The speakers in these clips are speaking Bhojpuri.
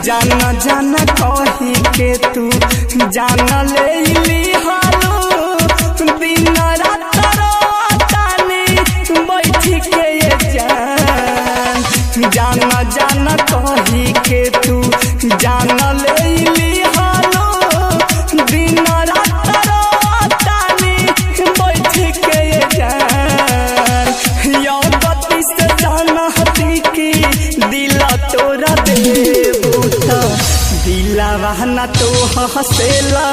जाना जाना कही के तू जाना ले ली हालो दिन रात रोतानी बैठ के ये जान जाना जाना कही के तू जाना ले ली हालो दिन रात रोतानी बैठ के ये जान यो गति से जाना हती की दिल तोरा देबूता दिलावा ना तो हसेला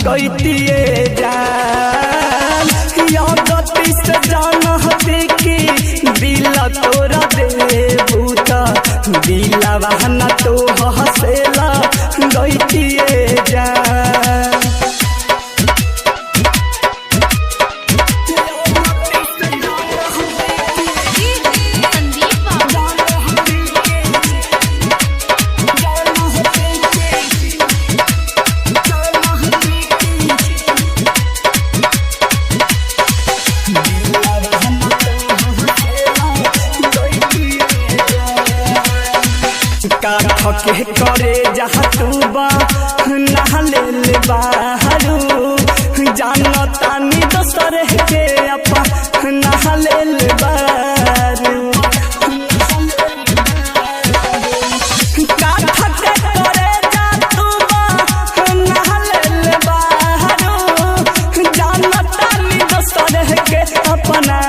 गईतिए जान यो गति से जाना हती की दिल तोरा देबूता दिलावा ना तो हसेला गईतिए जान के करे जहाँ तू बा नहले ले बाहरू जानो तानी दोसर के अपा नहले ले बारू काठ के करे जा तू बा नहले ले बाहरू जानो तानी दोसर के अपना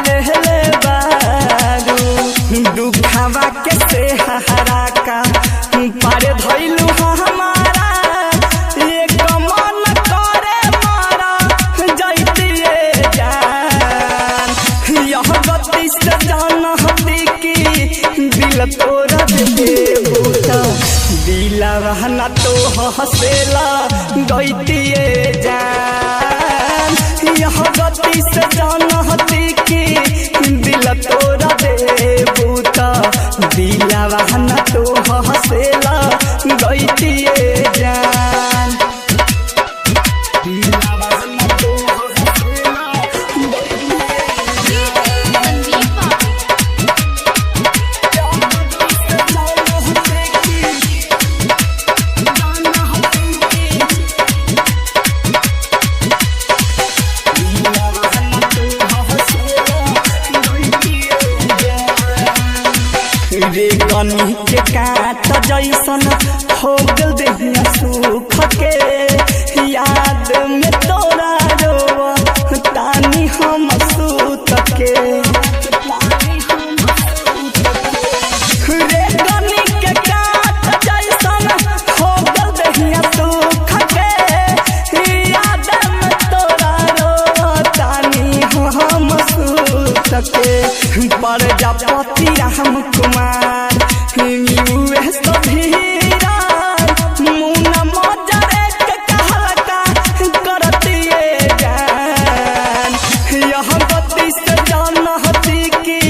ले बारू दुखावा के से हरा का पारे धैलू हमारा एक मन करे मारा जैतिए जान यह गति से जाना हती की दिल तोरा देबूता दिलावा ना तो हसेला गईतिए जान यह गति से जाना हती की दिल तोरा देबूता दिलावा ना तो हसेला गईतिए जान दिलावा ना तो हसेला रे गनी के काट जैसन हो गल देहिया सुख के याद में तोरा रोवा तानी हम सूत के रे गनी के काट जैसन हो गल देहिया सुख के याद में तोरा रोवा तानी हम सूत के प्रजापति राम कुमार मुना मजरे के कहलका करतिए जान यह गति से जाना हती की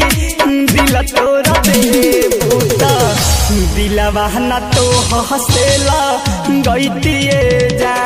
दिल तोरा देबूता दिलावा ना तो हसेला गईतिए जान।